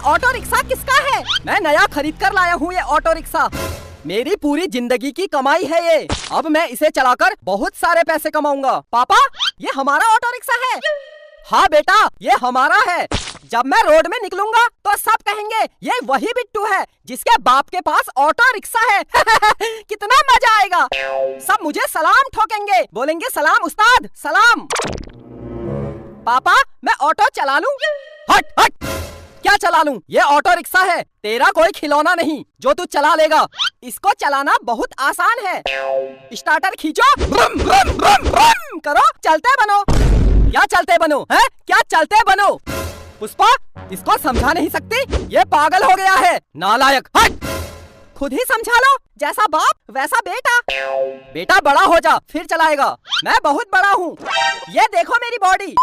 Auto rickshaw किसका है? मैं नया खरीद कर लाया हूँ ये ऑटो रिक्शा। मेरी पूरी जिंदगी की कमाई है ये। अब मैं इसे चलाकर बहुत सारे पैसे कमाऊंगा। पापा, ये हमारा ऑटो रिक्शा है। हाँ बेटा, ये हमारा है। जब मैं रोड में निकलूंगा तो सब कहेंगे ये वही बिट्टू है जिसके बाप के पास ऑटो रिक्शा है। कितना मजा आएगा। सब मुझे सलाम ठोकेंगे, बोलेंगे सलाम उस्ताद, सलाम। पापा, मैं ऑटो चला लूं? हट हट, क्या चला लूं? ये ऑटो रिक्शा है, तेरा कोई खिलौना नहीं जो तू चला लेगा। इसको चलाना बहुत आसान है। स्टार्टर खींचो, ब्रुम ब्रुम ब्रुम ब्रुम करो, चलते बनो। क्या चलते बनो है? क्या चलते बनो? पुष्पा, इसको समझा नहीं सकती? ये पागल हो गया है, नालायक। हट, खुद ही समझा लो। जैसा बाप वैसा बेटा। बेटा बड़ा हो जा फिर चलाएगा। मैं बहुत बड़ा हूँ। ये देखो मेरी बॉडी,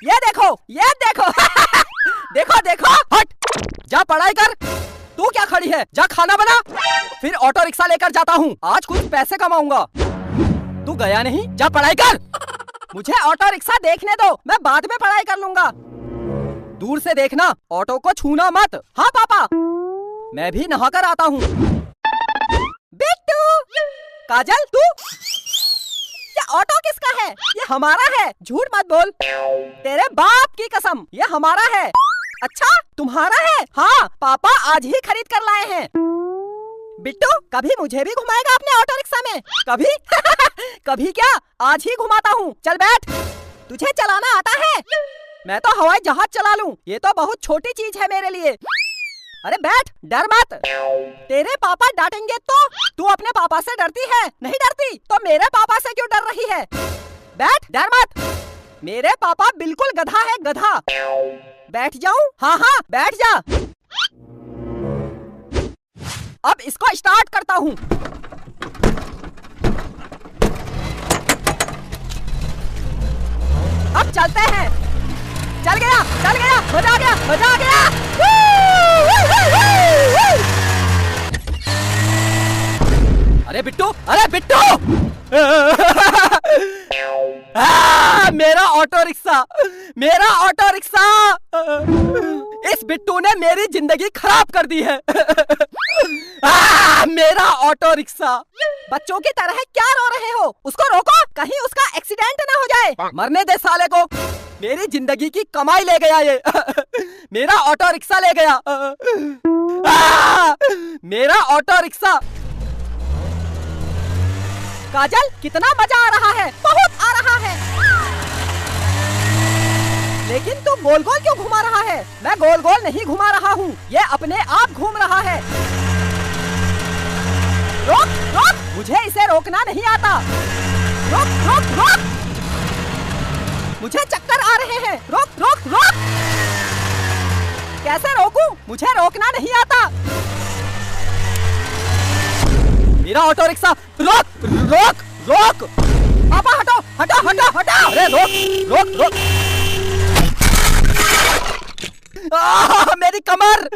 ये देखो, ये देखो। देखो देखो। हट, जा पढ़ाई कर। तू क्या खड़ी है? जा खाना बना, फिर ऑटो रिक्शा लेकर जाता हूँ। आज कुछ पैसे कमाऊंगा। तू गया नहीं? जा पढ़ाई कर। मुझे ऑटो रिक्शा देखने दो, मैं बाद में पढ़ाई कर लूंगा। दूर से देखना, ऑटो को छूना मत। हाँ पापा, मैं भी नहाकर आता हूँ। बिट्टू, काजल तू, ये ऑटो किसका है? ये हमारा है, झूठ मत बोल। तेरे बाप की कसम, ये हमारा है। अच्छा, तुम्हारा है? हाँ, पापा आज ही खरीद कर लाए हैं। बिट्टू, कभी मुझे भी घुमाएगा अपने ऑटो रिक्शा में? कभी? कभी क्या, आज ही घुमाता हूँ। चल बैठ। तुझे चलाना आता है? मैं तो हवाई जहाज चला लूं। ये तो बहुत छोटी चीज है मेरे लिए। अरे बैठ, डर मत। तेरे पापा डांटेंगे तो? तू अपने पापा से डरती है? नहीं डरती तो मेरे पापा से क्यों डर रही है? बैठ, डर मत। मेरे पापा बिल्कुल गधा है, गधा। बैठ जाऊं? हाँ हाँ, बैठ जा। अब इसको स्टार्ट करता हूँ। अब चलते हैं। चल गया, चल गया, मजा आ गया, मजा आ गया। अरे बिट्टू, अरे बिट्टू। मेरा ऑटो रिक्शा, मेरा ऑटो रिक्शा। इस बिट्टू ने मेरी जिंदगी खराब कर दी है। मेरा ऑटो रिक्शा। बच्चों की तरह क्या रो रहे हो? उसको रोको, कहीं उसका एक्सीडेंट ना हो जाए। मरने दे साले को। मेरी जिंदगी की कमाई ले गया ये। मेरा ऑटो रिक्शा ले गया। मेरा ऑटो रिक्शा। काजल, कितना मजा आ रहा है, बहुत आ रहा है। लेकिन तू गोल गोल क्यों घुमा रहा है? मैं गोल गोल नहीं घुमा रहा हूँ, ये अपने आप घूम रहा है। रोक रोक, मुझे इसे रोकना नहीं आता। रोक रोक रोक, मुझे चक्कर आ रहे हैं। रोक रोक रोक। कैसे रोकूं? मुझे रोकना नहीं आता। मेरा ऑटो रिक्शा। रोक रोक रोक। पापा हटो हटो हटो हटो। अरे रोक रोक रोक। मेरी कमर,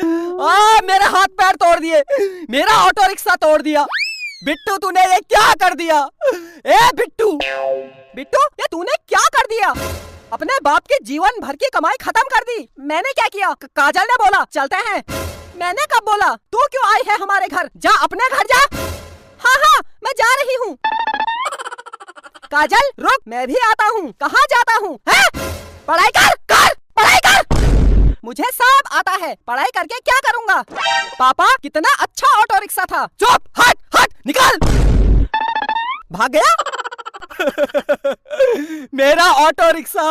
मेरे हाथ पैर तोड़ दिए। मेरा ऑटो रिक्शा तोड़ दिया। बिट्टू, तूने ये क्या कर दिया? ए बिट्टू, बिट्टू, ये तूने क्या कर दिया? अपने बाप के जीवन भर की कमाई खत्म कर दी। मैंने क्या किया? काजल ने बोला चलते हैं। मैंने कब बोला? तू क्यों आई है हमारे घर? जा अपने घर जा। हाँ हाँ, मैं जा रही हूँ। काजल रुक, मैं भी आता हूँ। कहाँ जाता हूँ? पढ़ाई कर, कर पढ़ाई कर। मुझे सब आता है, पढ़ाई करके क्या करूँगा? पापा, कितना अच्छा ऑटो रिक्शा था। चुप, हट हट, निकल। भाग गया। मेरा ऑटो रिक्शा।